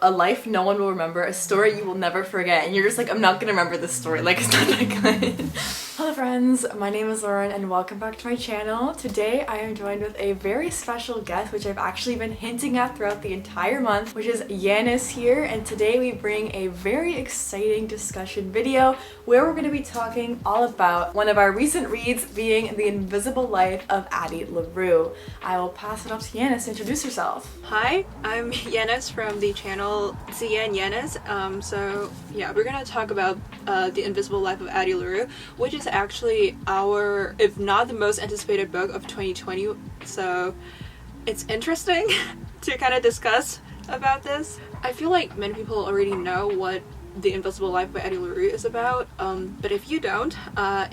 A life no one will remember, a story you will never forget, and you're just like, I'm not gonna remember this story, like it's not that good. Hello friends, my name is Lauren and welcome back to my channel. Today I am joined with a very special guest, which I've actually been hinting at throughout the entire month, which is Yanis here, and today we bring a very exciting discussion video where we're going to be talking all about one of our recent reads being The Invisible Life of Addie LaRue. I will pass it off to Yanis to introduce herself. Hi, I'm Yanis from the channel Zian Yanis. So yeah, we're gonna talk about The Invisible Life of Addie LaRue, which is actually our, if not the most anticipated book of 2020. So it's interesting to kind of discuss about this. I feel like many people already know what The Invisible Life by Addie LaRue is about, but if you don't,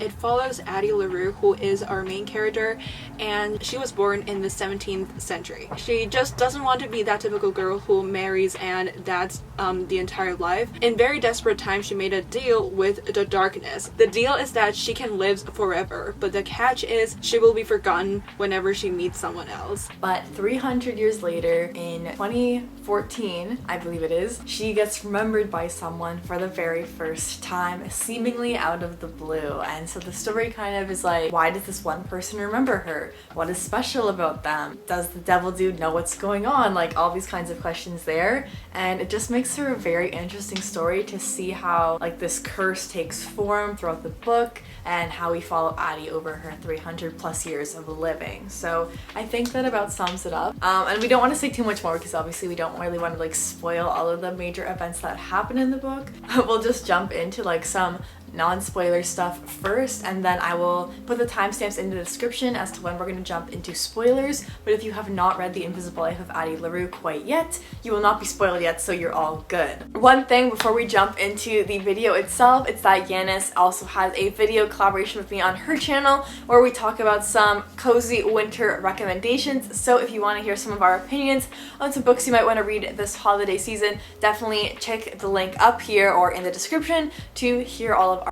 it follows Addie LaRue, who is our main character, and she was born in the 17th century. She just doesn't want to be that typical girl who marries and that's the entire life. In very desperate times, she made a deal with the darkness. The deal is that she can live forever, but the catch is she will be forgotten whenever she meets someone else. But 300 years later, in 2014, I believe it is, she gets remembered by someone for the very first time, seemingly out of the blue. And so the story kind of is like, why does this one person remember her? What is special about them? Does the devil dude know what's going on? Like all these kinds of questions there. And it just makes her a very interesting story to see how like this curse takes form throughout the book and how we follow Addie over her 300 plus years of living. So I think that about sums it up. And we don't want to say too much more because obviously we don't really want to like spoil all of the major events that happen in the book. We'll just jump into like some non-spoiler stuff first, and then I will put the timestamps in the description as to when we're going to jump into spoilers. But if you have not read The Invisible Life of Addie LaRue quite yet, you will not be spoiled yet, so you're all good. One thing before we jump into the video itself, it's that Yanis also has a video collaboration with me on her channel where we talk about some cozy winter recommendations. So if you want to hear some of our opinions on some books you might want to read this holiday season, definitely check the link up here or in the description to hear all of our.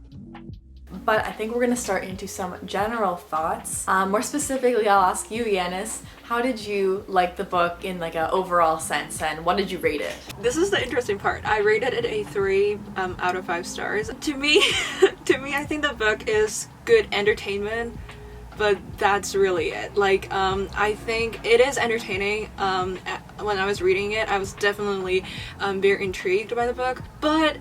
But I think we're gonna start into some general thoughts. More specifically, I'll ask you, Yanis, how did you like the book in like an overall sense, and what did you rate it? This is the interesting part. I rated it a 3 out of 5 stars. To me, I think the book is good entertainment, but that's really it. Like, I think it is entertaining. When I was reading it, I was definitely very intrigued by the book, but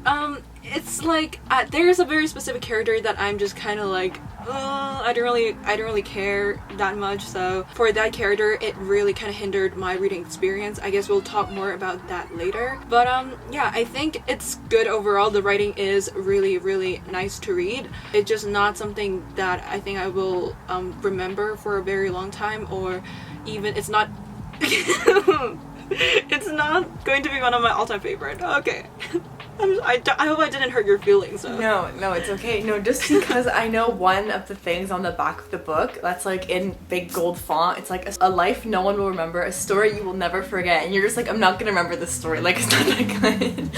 it's like there's a very specific character that I'm just kind of like, I don't really care that much. So for that character, it really kind of hindered my reading experience. I guess we'll talk more about that later. But yeah, I think it's good overall. The writing is really nice to read. It's just not something that I think I will remember for a very long time, or even it's not it's not going to be one of my all-time favorite. Okay. I hope I didn't hurt your feelings though. No, it's okay. No, just because I know one of the things on the back of the book that's like in big gold font, it's like a life no one will remember, a story you will never forget, and you're just like, I'm not gonna remember this story, like it's not that good.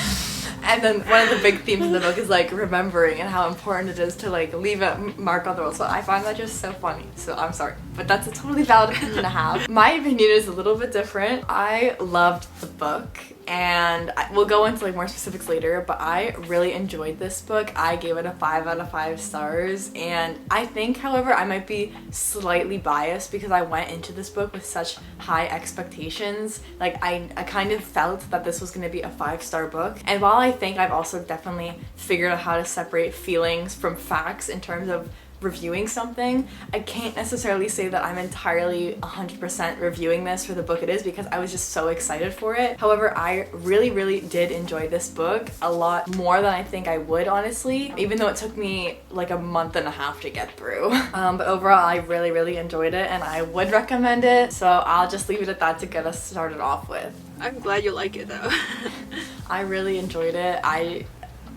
And then one of the big themes in the book is like remembering and how important it is to like leave a mark on the world. So I find that just so funny. So I'm sorry, but that's a totally valid opinion to have. My opinion is a little bit different. I loved the book, and we'll go into like more specifics later, but I really enjoyed this book. I gave it a 5 out of 5 stars, and I think, however, I might be slightly biased because I went into this book with such high expectations. Like I kind of felt that this was going to be a 5-star book, and while I think I've also definitely figured out how to separate feelings from facts in terms of reviewing something, I can't necessarily say that I'm entirely 100% reviewing this for the book it is, because I was just so excited for it. However, I really did enjoy this book a lot more than I think I would, honestly, even though it took me like a month and a half to get through. But overall, I really enjoyed it, and I would recommend it, so I'll just leave it at that to get us started off with. I'm glad you like it though. I really enjoyed it. I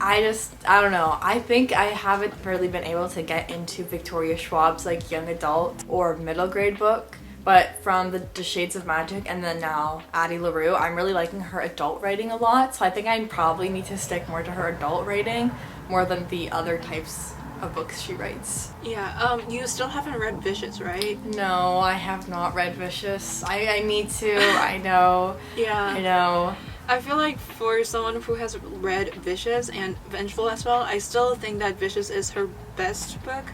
don't know. I think I haven't really been able to get into Victoria Schwab's like young adult or middle grade book, but from the Shades of Magic and then now Addie LaRue, I'm really liking her adult writing a lot. So I think I probably need to stick more to her adult writing more than the other types of books she writes. Yeah, you still haven't read Vicious, right? No, I have not read Vicious. I need to. I know. Yeah. I know. I feel like for someone who has read Vicious and Vengeful as well, I still think that Vicious is her best book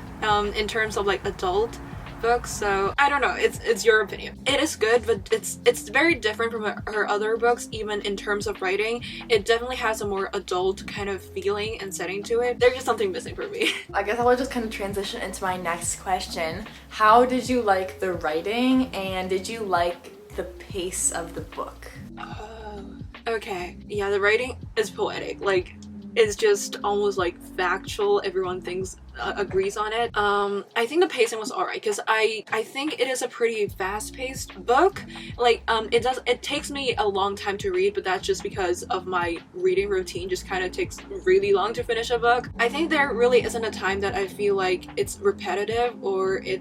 in terms of like adult books. So I don't know, it's your opinion. It is good, but it's very different from her other books. Even in terms of writing, it definitely has a more adult kind of feeling and setting to it. There's just something missing for me. I guess I will just kind of transition into my next question. How did you like the writing, and did you like the pace of the book? Okay, yeah, the writing is poetic. Like, it's just almost like factual. Everyone thinks agrees on it. I think the pacing was alright because I think it is a pretty fast-paced book. Like it takes me a long time to read, but that's just because of my reading routine. Just kind of takes really long to finish a book. I think there really isn't a time that I feel like it's repetitive or it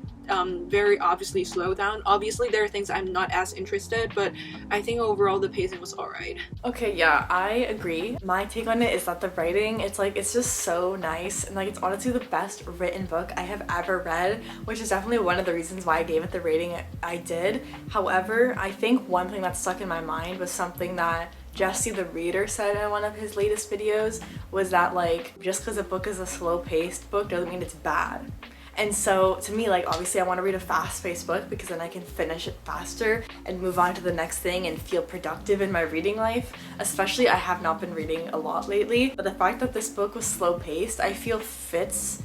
very obviously slow down. Obviously there are things I'm not as interested, but I think overall the pacing was alright. Okay, yeah, I agree. My take on it is that the writing, it's just so nice, and like it's honestly the best written book I have ever read, which is definitely one of the reasons why I gave it the rating I did. However, I think one thing that stuck in my mind was something that Jesse the Reader said in one of his latest videos, was that like just because a book is a slow-paced book doesn't mean it's bad. And so to me, like obviously I want to read a fast-paced book because then I can finish it faster and move on to the next thing and feel productive in my reading life. Especially I have not been reading a lot lately, but the fact that this book was slow-paced, I feel fits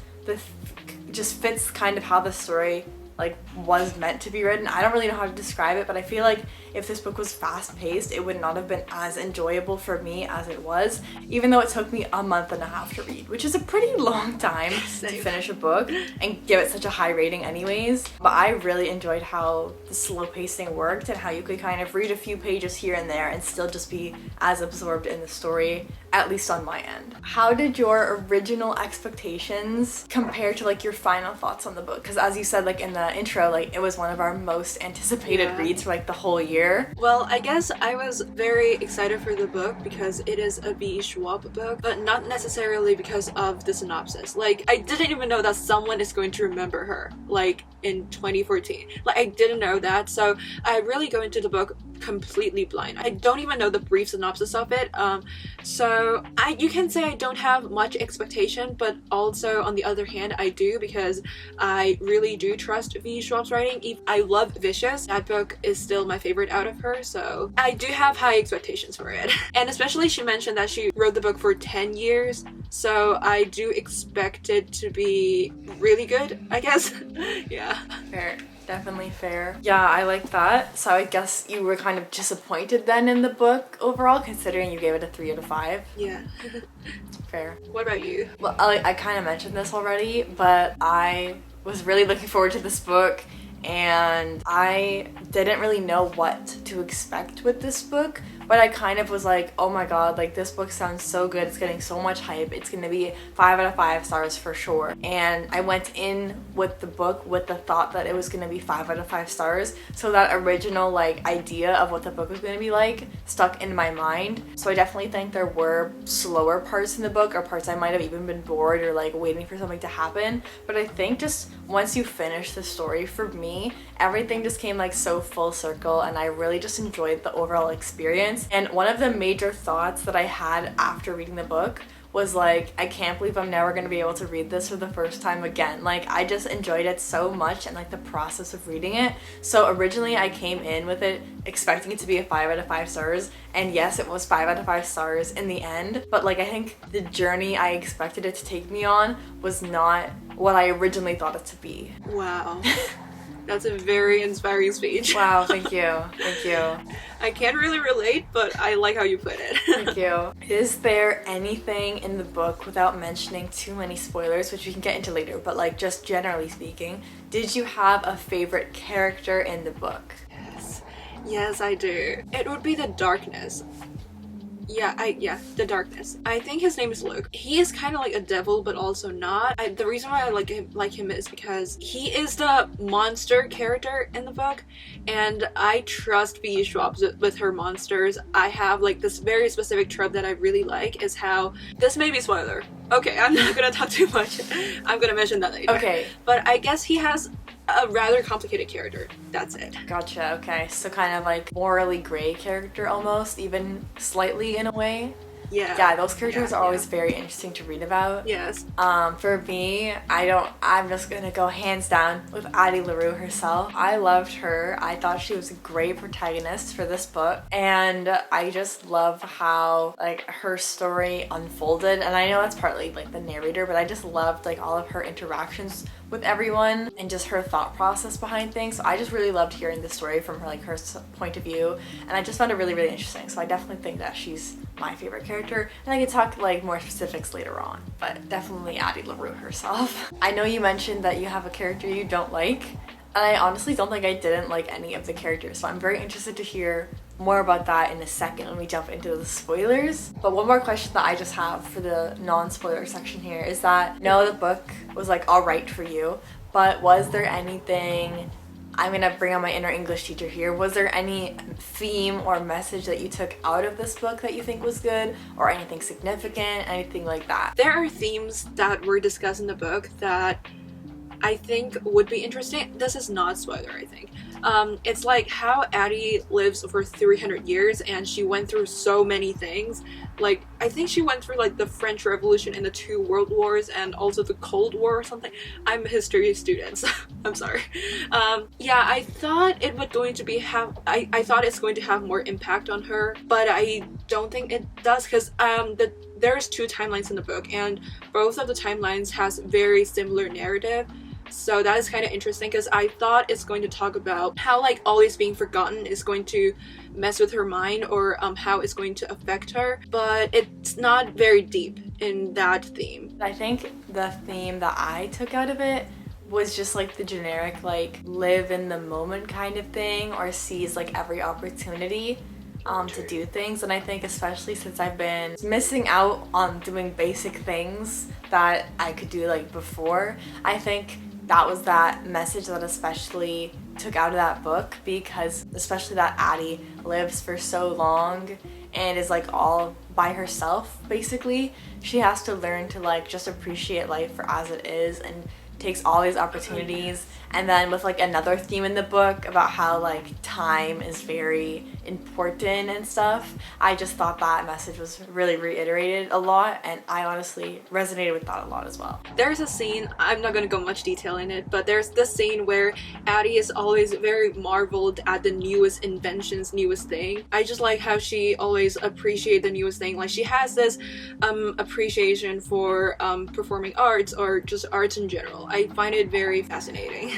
kind of how the story like was meant to be written. I don't really know how to describe it, but I feel like if this book was fast-paced, it would not have been as enjoyable for me as it was, even though it took me a month and a half to read, which is a pretty long time to finish a book and give it such a high rating anyways. But I really enjoyed how the slow pacing worked and how you could kind of read a few pages here and there and still just be as absorbed in the story, at least on my end. How did your original expectations compare to like your final thoughts on the book? Because as you said like in the intro, like it was one of our most anticipated reads for like the whole year. Well, I guess I was very excited for the book because it is a VE Schwab book, but not necessarily because of the synopsis. Like, I didn't even know that someone is going to remember her, like, in 2014. Like, I didn't know that, so I really go into the book completely blind. I don't even know the brief synopsis of it, so you can say I don't have much expectation, but also on the other hand I do, because I really do trust VE Schwab's writing. I love Vicious. That book is still my favorite out of her, so I do have high expectations for it. And especially she mentioned that she wrote the book for 10 years, so I do expect it to be really good, I guess. Yeah. Fair. Definitely fair. Yeah, I like that. So I guess you were kind of disappointed then in the book overall, considering you gave it a 3 out of 5. Yeah. Fair. What about you? Well, I kind of mentioned this already, but I was really looking forward to this book, and I didn't really know what to expect with this book, but I kind of was like, oh my god, like this book sounds so good, it's getting so much hype, it's gonna be 5 out of 5 stars for sure. And I went in with the book with the thought that it was gonna be 5 out of 5 stars, so that original like idea of what the book was gonna be like stuck in my mind. So I definitely think there were slower parts in the book, or parts I might have even been bored or like waiting for something to happen, but I think just once you finish the story, for me, everything just came like so full circle, and I really just enjoyed the overall experience. And one of the major thoughts that I had after reading the book was like, I can't believe I'm never going to be able to read this for the first time again. Like, I just enjoyed it so much, and like the process of reading it. So originally I came in with it expecting it to be a 5 out of 5 stars, and yes, it was 5 out of 5 stars in the end, but like I think the journey I expected it to take me on was not what I originally thought it to be. Wow. That's a very inspiring speech. Wow, thank you. Thank you. I can't really relate, but I like how you put it. Thank you. Is there anything in the book, without mentioning too many spoilers, which we can get into later, but like just generally speaking, did you have a favorite character in the book? Yes, I do. It would be the Darkness. The Darkness. I think his name is Luke. He is kind of like a devil, but also not. The reason why I like him is because he is the monster character in the book, and I trust VE Schwab with her monsters. I have like this very specific trope that I really like, is how, this may be spoiler. Okay, I'm not gonna talk too much. I'm gonna mention that later. Okay. But I guess he has a rather complicated character. That's it. Gotcha, okay. So kind of like morally gray character almost, even slightly in a way. Yeah, those characters are always very interesting to read about. Yes. For me, I'm just gonna go hands down with Addie LaRue herself. I loved her. I thought she was a great protagonist for this book, and I just love how like her story unfolded. And I know that's partly like the narrator, but I just loved like all of her interactions with everyone and just her thought process behind things. So I just really loved hearing the story from her, like her point of view, and I just found it really, really interesting. So I definitely think that she's my favorite character, and I could talk like more specifics later on, but definitely Addie LaRue herself. I know you mentioned that you have a character you don't like, and I honestly don't think I didn't like any of the characters, so I'm very interested to hear more about that in a second when we jump into the spoilers. But one more question that I just have for the non-spoiler section here is that, no, the book was like alright for you, but was there anything, I'm gonna bring on my inner English teacher here, was there any theme or message that you took out of this book that you think was good, or anything significant, anything like that? There are themes that were discussed in the book that I think would be interesting. This is not spoiler, I think. It's like how Addie lives for 300 years and she went through so many things. Like, I think she went through like the French Revolution and the 2 World Wars and also the Cold War or something. I'm a history student, so I'm sorry. Yeah, I thought it would going to be I thought it's going to have more impact on her, but I don't think it does, because there's 2 timelines in the book and both of the timelines has very similar narrative. So that is kind of interesting, because I thought it's going to talk about how like always being forgotten is going to mess with her mind, or how it's going to affect her, but it's not very deep in that theme. I think the theme that I took out of it was just like the generic like live in the moment kind of thing, or seize like every opportunity to do things. And I think especially since I've been missing out on doing basic things that I could do like before, I think that was that message that especially took out of that book, because especially that Addie lives for so long and is like all by herself basically. She has to learn to like just appreciate life for as it is, and takes all these opportunities. And then with like another theme in the book about how like time is very important and stuff, I just thought that message was really reiterated a lot, and I honestly resonated with that a lot as well. There's a scene, I'm not going to go much detail in it, but there's this scene where Addie is always very marveled at the newest inventions, newest thing. I just like how she always appreciates the newest thing. Like, she has this appreciation for performing arts, or just arts in general. I find it very fascinating.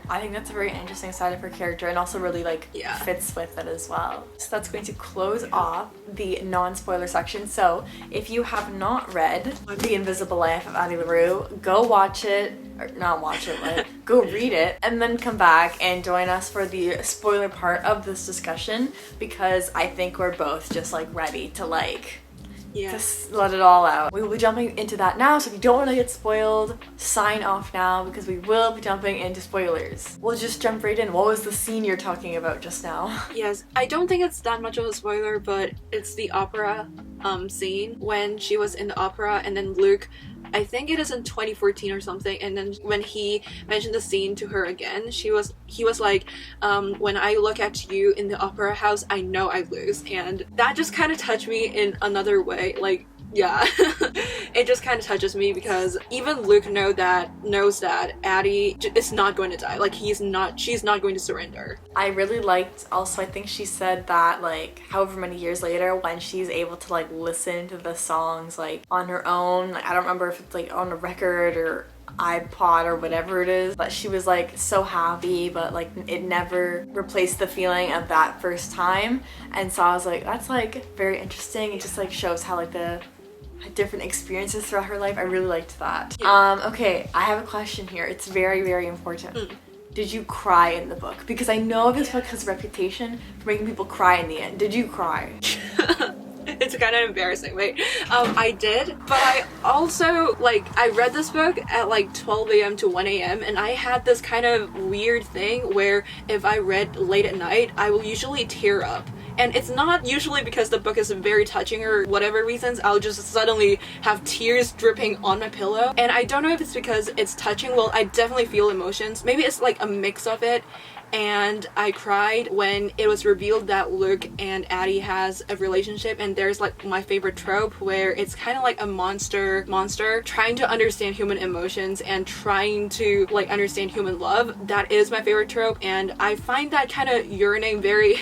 I think that's a very interesting side of her character, and also really like fits with it as well. So that's going to close off the non-spoiler section. So if you have not read The Invisible Life of Addie LaRue, go watch it, or not watch it, like go read it, and then come back and join us for the spoiler part of this discussion, because I think we're both just like ready to like just let it all out. We will be jumping into that now, so if you don't want to get spoiled, sign off now, because we will be jumping into spoilers. We'll just jump right in. What was the scene you're talking about just now? Yes, I don't think it's that much of a spoiler, but it's the opera scene when she was in the opera, and then Luke, I think it is in 2014 or something, and then when he mentioned the scene to her again, he was like, when I look at you in the opera house, I know I lose. And that just kind of touched me in another way. Like, yeah, it just kind of touches me, because even Luke knows that Addie is not going to die. Like, she's not going to surrender. I really liked also, I think she said that like however many years later, when she's able to like listen to the songs like on her own, like I don't remember if it's like on a record or iPod or whatever it is, but she was like so happy, but like it never replaced the feeling of that first time. And so I was like, that's like very interesting. It just like shows how like the different experiences throughout her life. I really liked that. Okay, I have a question here. It's very, very important. Did you cry in the book? Because I know this book has a reputation for making people cry in the end. Did you cry? It's kind of embarrassing. Wait, I did, but I also, like, I read this book at like 12 a.m. to 1 a.m. and I had this kind of weird thing where if I read late at night, I will usually tear up. And it's not usually because the book is very touching or whatever reasons, I'll just suddenly have tears dripping on my pillow. And I don't know if it's because it's touching. Well, I definitely feel emotions. Maybe it's like a mix of it. And I cried when it was revealed that Luke and Addie has a relationship, and there's like my favorite trope where it's kind of like a monster trying to understand human emotions and trying to like understand human love. That is my favorite trope, and I find that kind of yearning very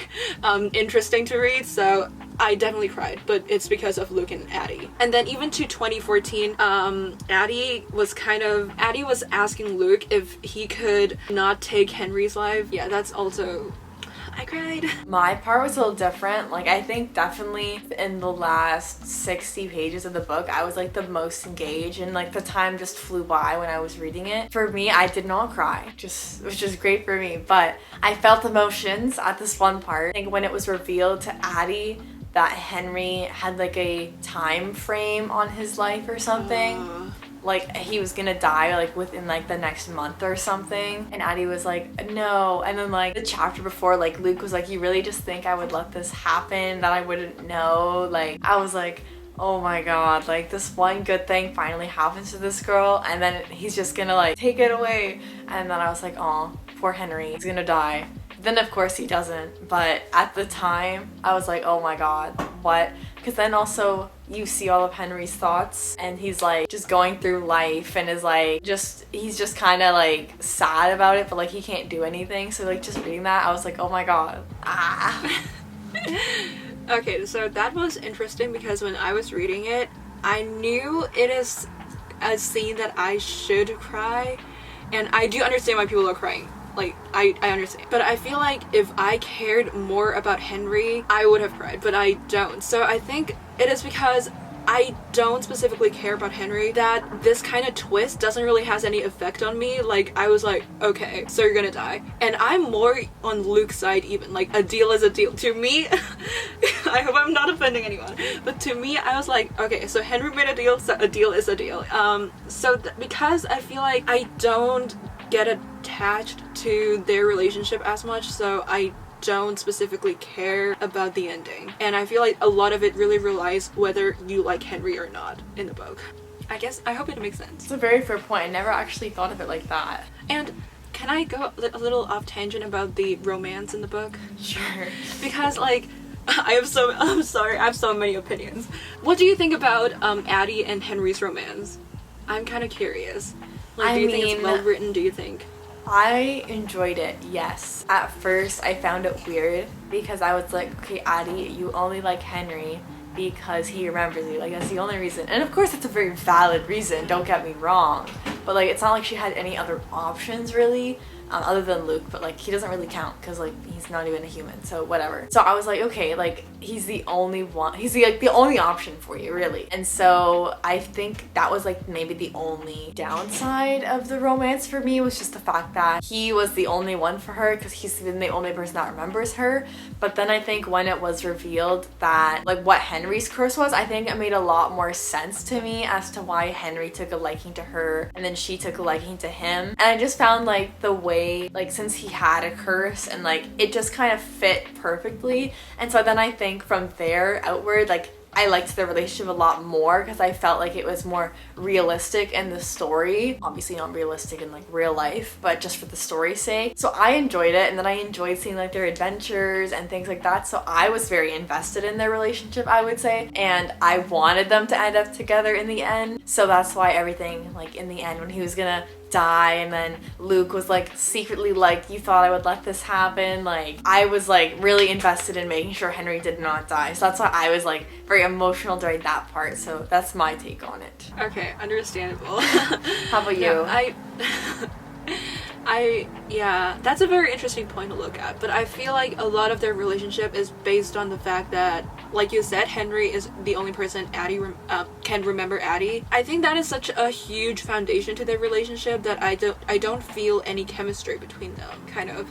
interesting to read, so I definitely cried, but it's because of Luke and Addie. And then even to 2014, Addie was asking Luke if he could not take Henry's life. Yeah, that's also, I cried. My part was a little different. Like, I think definitely in the last 60 pages of the book, I was like the most engaged, and like the time just flew by when I was reading it. For me, I did not cry, which is great for me, but I felt emotions at this one part. I think when it was revealed to Addie that Henry had like a time frame on his life or something. Like he was gonna die like within like the next month or something, and Addie was like, no. And then like the chapter before, like Luke was like, you really just think I would let this happen, that I wouldn't know? Like I was like, oh my god, like this one good thing finally happens to this girl, and then he's just gonna like take it away. And then I was like, oh, poor Henry, he's gonna die. Then of course he doesn't, but at the time I was like, oh my god, what? Because then also you see all of Henry's thoughts, and he's like just going through life and is like he's just kind of like sad about it, but like he can't do anything. So like just reading that, I was like, oh my god. Okay, so that was interesting because when I was reading it, I knew it is a scene that I should cry, and I do understand why people are crying. Like, I understand. But I feel like if I cared more about Henry, I would have cried, but I don't. So I think it is because I don't specifically care about Henry that this kind of twist doesn't really has any effect on me. Like, I was like, okay, so you're gonna die. And I'm more on Luke's side even. Like, a deal is a deal. To me, I hope I'm not offending anyone, but to me, I was like, okay, so Henry made a deal, so a deal is a deal. Because I feel like I don't get attached to their relationship as much, so I don't specifically care about the ending. And I feel like a lot of it really relies whether you like Henry or not in the book. I hope it makes sense. It's a very fair point. I never actually thought of it like that. And can I go a little off tangent about the romance in the book? Sure. Because like, I'm sorry, I have so many opinions. What do you think about Addie and Henry's romance? I'm kind of curious. Like, do you think it's well written, do you think? I enjoyed it, yes. At first, I found it weird because I was like, okay, Addie, you only like Henry because he remembers you. Like, that's the only reason. And of course, it's a very valid reason, don't get me wrong. But, like, it's not like she had any other options, really, other than Luke. But, like, he doesn't really count because, like, he's not even a human, so whatever. So I was like, okay, like, he's the only one. He's, the only option for you, really. And so I think that was, like, maybe the only downside of the romance for me was just the fact that he was the only one for her because he's been the only person that remembers her. But then I think when it was revealed that, like, what Henry's curse was, I think it made a lot more sense to me as to why Henry took a liking to her and then she took a liking to him. And I just found, like, the way, like, since he had a curse and, like, it just kind of fit perfectly. And so then I think from there outward, like, I liked their relationship a lot more because I felt like it was more realistic in the story. Obviously not realistic in like real life, but just for the story's sake. So I enjoyed it, and then I enjoyed seeing like their adventures and things like that. So I was very invested in their relationship, I would say, and I wanted them to end up together in the end. So that's why everything, like in the end when he was gonna die and then Luke was like secretly like, you thought I would let this happen, like I was like really invested in making sure Henry did not die. So that's why I was like very emotional during that part. So that's my take on it. Okay, understandable. How about you? Yeah, that's a very interesting point to look at, but I feel like a lot of their relationship is based on the fact that, like you said, Henry is the only person Addie can remember Addie. I think that is such a huge foundation to their relationship that I don't feel any chemistry between them, kind of.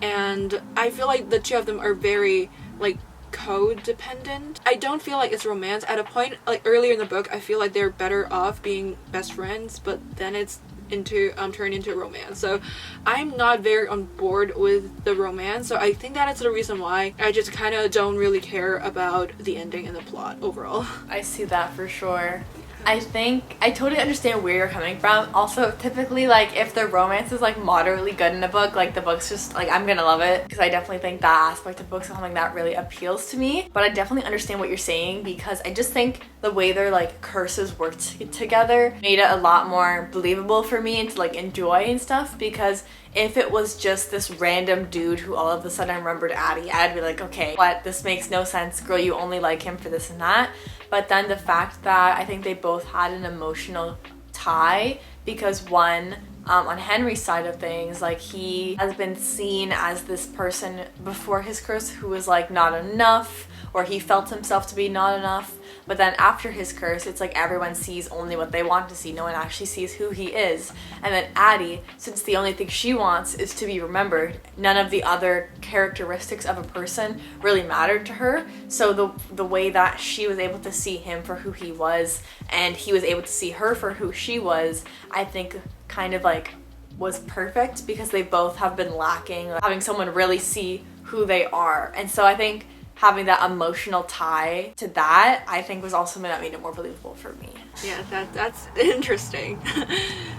And I feel like the two of them are very, like, codependent. I don't feel like it's romance. At a point, like earlier in the book, I feel like they're better off being best friends, but then it's turn into romance. So I'm not very on board with the romance. So I think that is the reason why I just kind of don't really care about the ending and the plot overall. I see that for sure. I think I totally understand where you're coming from. Also, typically, like, if the romance is like moderately good in a book, like the book's just like, I'm gonna love it, because I definitely think that aspect of books is something that really appeals to me. But I definitely understand what you're saying, because I just think the way their like curses worked together made it a lot more believable for me and to like enjoy and stuff. Because if it was just this random dude who all of a sudden remembered Addie, I'd be like, okay, what? This makes no sense, girl. You only like him for this and that. But then the fact that I think they both had an emotional tie, because one, on Henry's side of things, like, he has been seen as this person before his curse who was like not enough, or he felt himself to be not enough. But then after his curse, it's like everyone sees only what they want to see. No one actually sees who he is. And then Addie, since the only thing she wants is to be remembered, none of the other characteristics of a person really mattered to her. So the way that she was able to see him for who he was, and he was able to see her for who she was, I think kind of like was perfect, because they both have been lacking having someone really see who they are. And so I think having that emotional tie to that, I think, was also something that made it more believable for me. Yeah, that's interesting.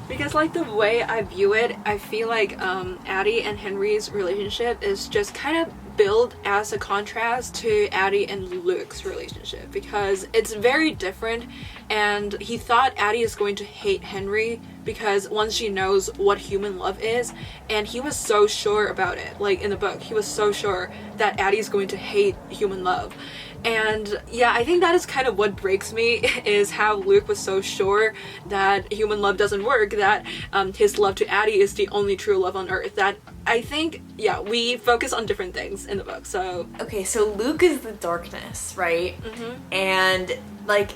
Because like the way I view it, I feel like Addie and Henry's relationship is just kind of built as a contrast to Addie and Luke's relationship, because it's very different. And he thought Addie is going to hate Henry because once she knows what human love is, and he was so sure about it. Like in the book, he was so sure that Addie is going to hate human love. And yeah, I think that is kind of what breaks me, is how Luke was so sure that human love doesn't work, that his love to Addie is the only true love on earth. That I think, yeah, we focus on different things in the book. So okay, so Luke is the darkness, right? And like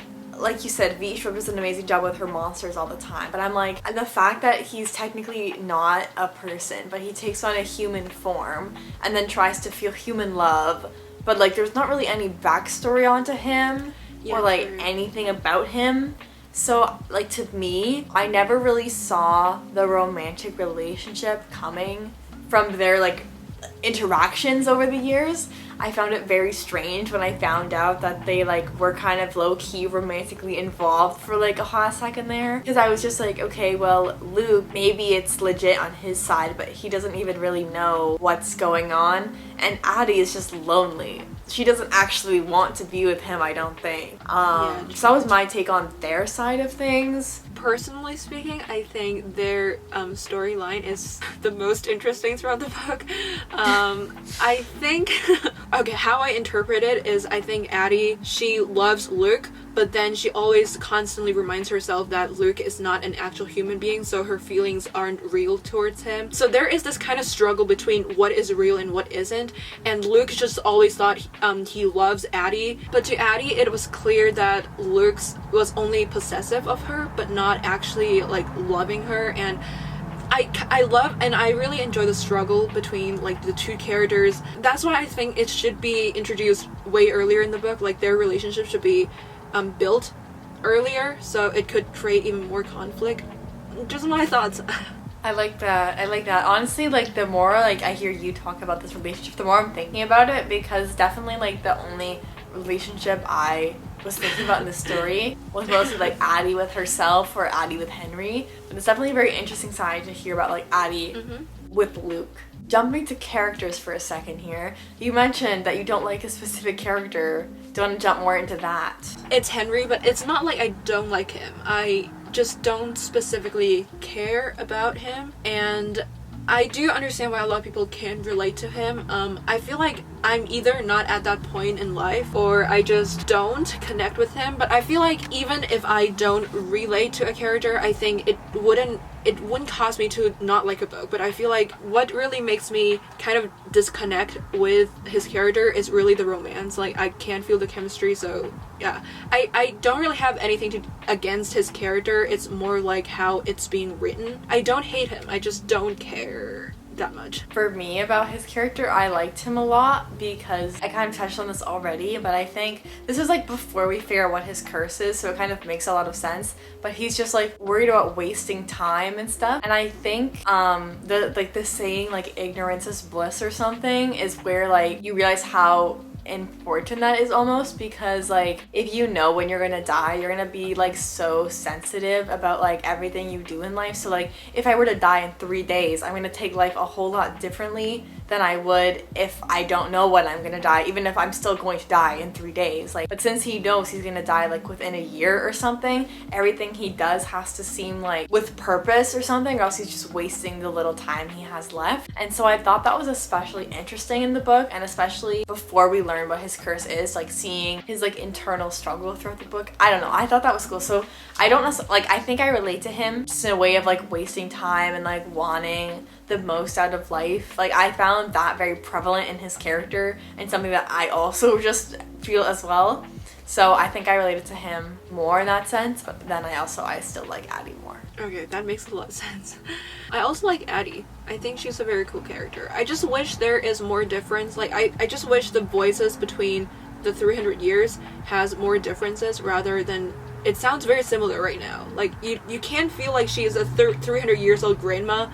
you said, VE Schwab does an amazing job with her monsters all the time. But I'm like, the fact that he's technically not a person, but he takes on a human form and then tries to feel human love, but like there's not really any backstory onto him, or like anything about him. So like, to me, I never really saw the romantic relationship coming from their like interactions over the years. I found it very strange when I found out that they like were kind of low-key romantically involved for like a hot second there, because I was just like, okay, well, Luke, maybe it's legit on his side, but he doesn't even really know what's going on. And Addie is just lonely. She doesn't actually want to be with him, I don't think. So that was my take on their side of things. Personally speaking, I think their storyline is the most interesting throughout the book. I think, okay, how I interpret it is, I think Addie, she loves Luke, but then she always constantly reminds herself that Luke is not an actual human being, so her feelings aren't real towards him. So there is this kind of struggle between what is real and what isn't, and Luke just always thought he loves Addie, but to Addie it was clear that Luke was only possessive of her, but not actually like loving her. And I love and I really enjoy the struggle between like the two characters. That's why I think it should be introduced way earlier in the book. Like their relationship should be built earlier, so it could create even more conflict. Just my thoughts. I like that. Honestly, like, the more like I hear you talk about this relationship, the more I'm thinking about it, because definitely like the only relationship I was thinking about in the story was mostly like Addie with herself or Addie with Henry. But it's definitely a very interesting side to hear about like Addie with Luke. Jumping to characters for a second here, you mentioned that you don't like a specific character. Do you want to jump more into that? It's Henry, but it's not like I don't like him. I just don't specifically care about him, and I do understand why a lot of people can relate to him. I feel like I'm either not at that point in life, or I just don't connect with him. But I feel like even if I don't relate to a character, I think it wouldn't cause me to not like a book. But I feel like what really makes me kind of disconnect with his character is really the romance. Like, I can't feel the chemistry, so yeah. I don't really have anything against his character. It's more like how it's being written. I don't hate him, I just don't care that much. For me, about his character, I liked him a lot because I kind of touched on this already, but I think this was like before we figure out what his curse is, so it kind of makes a lot of sense. But he's just like worried about wasting time and stuff. And I think the saying like ignorance is bliss or something is where like you realize how important that is, almost, because like if you know when you're gonna die, you're gonna be like so sensitive about like everything you do in life. So like if I were to die in 3 days, I'm gonna take life a whole lot differently than I would if I don't know when I'm gonna die, even if I'm still going to die in 3 days. Like, but since he knows he's gonna die like within a year or something, everything he does has to seem like with purpose or something, or else he's just wasting the little time he has left. And so I thought that was especially interesting in the book, and especially before we learn what his curse is, like seeing his like internal struggle throughout the book. I don't know, I thought that was cool. So I don't know, like I think I relate to him just in a way of like wasting time and like wanting the most out of life. Like I found that very prevalent in his character and something that I also just feel as well. So I think I related to him more in that sense, but then I still like Addie more. Okay, that makes a lot of sense. I also like Addie. I think she's a very cool character. I just wish there is more difference. Like I just wish the voices between the 300 years has more differences rather than it sounds very similar right now. Like you can't feel like she is a 300 years old grandma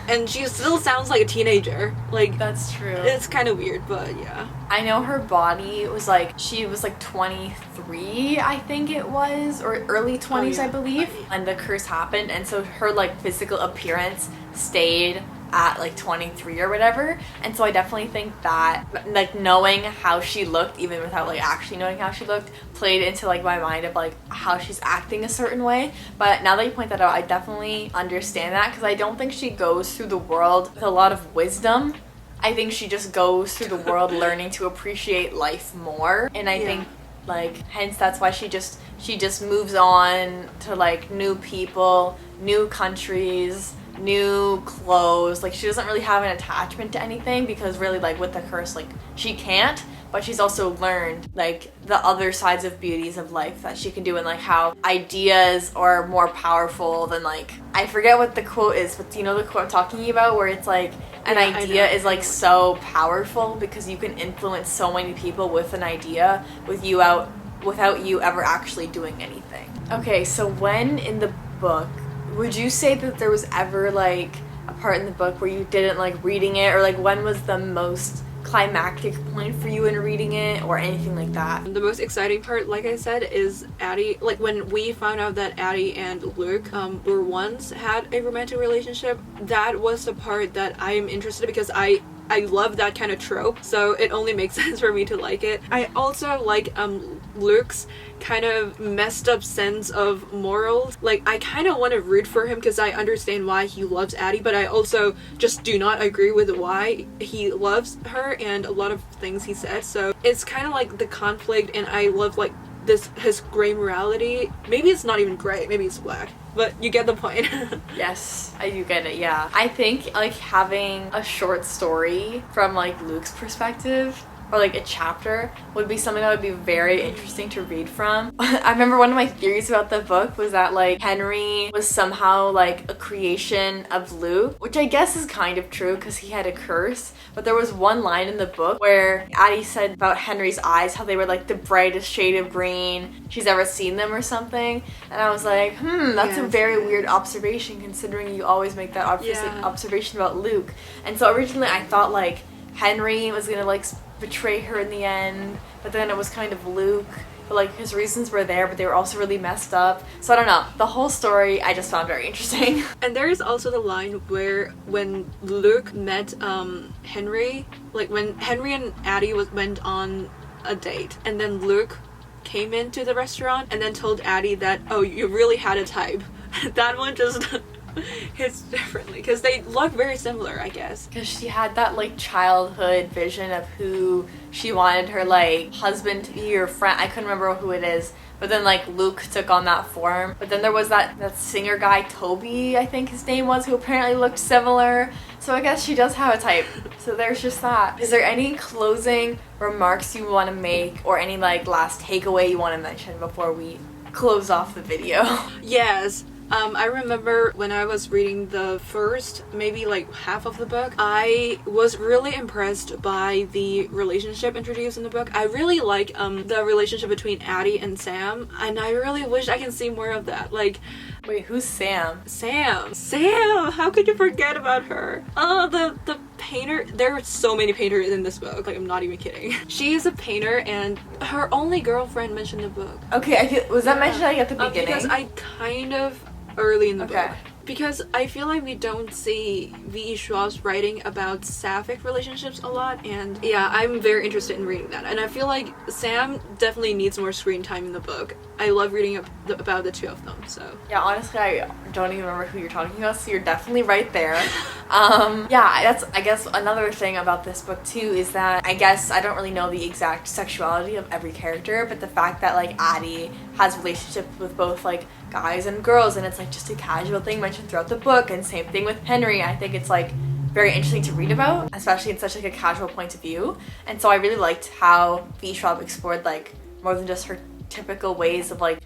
and she still sounds like a teenager. Like that's true. It's kind of weird, but yeah. I know her body was like, she was like 23, I think it was, or early 20s, I believe, and the curse happened, and so her like physical appearance stayed at like 23 or whatever. And so I definitely think that like knowing how she looked, even without like actually knowing how she looked, played into like my mind of like how she's acting a certain way. But now that you point that out, I definitely understand that, because I don't think she goes through the world with a lot of wisdom. I think she just goes through the world learning to appreciate life more, and I think like hence that's why she just moves on to like new people, new countries, new clothes. Like she doesn't really have an attachment to anything, because really like with the curse, like she can't, but she's also learned like the other sides of beauties of life that she can do, and like how ideas are more powerful than like, I forget what the quote is, but do you know the quote I'm talking about, where it's like an idea is like so powerful because you can influence so many people with an idea without you ever actually doing anything. Okay, so when in the book would you say that there was ever like a part in the book where you didn't like reading it, or like when was the most climactic point for you in reading it, or anything like that? The most exciting part, like I said, is Addie. Like when we found out that Addie and Luke were once had a romantic relationship, that was the part that I'm interested in, because I love that kind of trope, so it only makes sense for me to like it. I also like Luke's kind of messed up sense of morals. Like I kind of want to root for him because I understand why he loves Addie, but I also just do not agree with why he loves her and a lot of things he said. So it's kind of like the conflict, and I love like his gray morality. Maybe it's not even gray, maybe it's black, but you get the point. Yes, I do get it, yeah. I think like having a short story from like Luke's perspective, or like a chapter, would be something that would be very interesting to read from. I remember one of my theories about the book was that like Henry was somehow like a creation of Luke, which I guess is kind of true because he had a curse. But there was one line in the book where Addie said about Henry's eyes, how they were like the brightest shade of green she's ever seen them or something. And I was like, that's a very weird observation, considering you always make that observation about Luke. And so originally I thought like Henry was gonna like betray her in the end, but then it was kind of Luke. But like his reasons were there, but they were also really messed up. So I don't know. The whole story I just found very interesting. And there is also the line where when Luke met Henry, like when Henry and Addie went on a date, and then Luke came into the restaurant and then told Addie that, oh, you really had a type. That one just hits differently because they look very similar, I guess. Because she had that like childhood vision of who she wanted her like husband to be, or friend. I couldn't remember who it is. But then like Luke took on that form. But then there was that singer guy, Toby, I think his name was, who apparently looked similar. So I guess she does have a type. So there's just that. Is there any closing remarks you want to make, or any like last takeaway you want to mention before we close off the video? Yes. I remember when I was reading the first, maybe like half of the book, I was really impressed by the relationship introduced in the book. I really like the relationship between Addie and Sam, and I really wish I can see more of that. Like, wait, who's Sam? Sam! How could you forget about her? The painter. There are so many painters in this book, like I'm not even kidding. She is a painter and her only girlfriend mentioned the book. Okay, was that mentioned like at the beginning? Because I kind of early in the Okay. book. Because I feel like we don't see VE Schwab's writing about sapphic relationships a lot, and yeah, I'm very interested in reading that. And I feel like Sam definitely needs more screen time in the book. I love reading about the two of them, so. Yeah, honestly, I don't even remember who you're talking about, so you're definitely right there. Yeah, that's, I guess, another thing about this book, too, is that I guess I don't really know the exact sexuality of every character, but the fact that, like, Addie has relationships with both, like, guys and girls, and it's, like, just a casual thing mentioned throughout the book, and same thing with Henry. I think it's, like, very interesting to read about, especially in such, like, a casual point of view. And so I really liked how VE Schwab explored, like, more than just her typical ways of, like,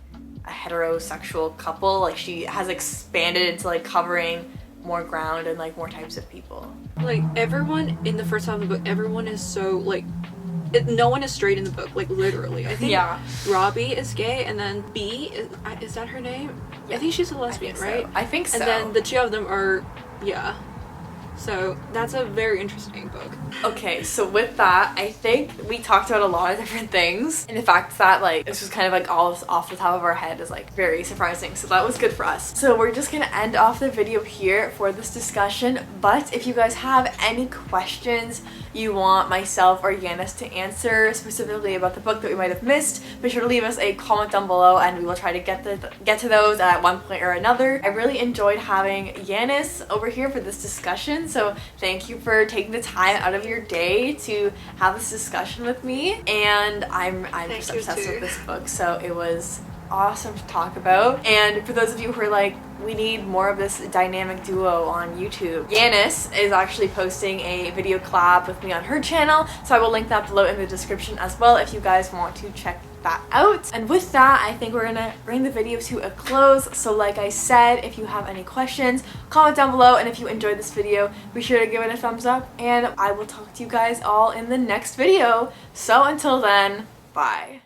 a heterosexual couple. Like, she has expanded into, like, covering more ground and, like, more types of people. Like, everyone in the first half of the book, everyone is so, like, no one is straight in the book, like, literally. I think Yeah. Robbie is gay, and then B, is that her name? Yeah. I think she's a lesbian, right? I think so. And then the two of them are, yeah. So that's a very interesting book. Okay, so with that, I think we talked about a lot of different things, and the fact that, like, this was kind of, like, all off the top of our head is, like, very surprising, so that was good for us. So we're just gonna end off the video here for this discussion, but if you guys have any questions you want myself or Yanis to answer specifically about the book that we might have missed, be sure to leave us a comment down below and we will try to get to those at one point or another. I really enjoyed having Yanis over here for this discussion, so thank you for taking the time out of your day to have this discussion with me, and I'm just obsessed with this book, so it was awesome to talk about. And for those of you who are like, we need more of this dynamic duo on YouTube, Yanis is actually posting a video collab with me on her channel, so I will link that below in the description as well if you guys want to check that out. And with that, I think we're gonna bring the video to a close. So like I said, if you have any questions, comment down below, and if you enjoyed this video, be sure to give it a thumbs up, and I will talk to you guys all in the next video. So until then, bye.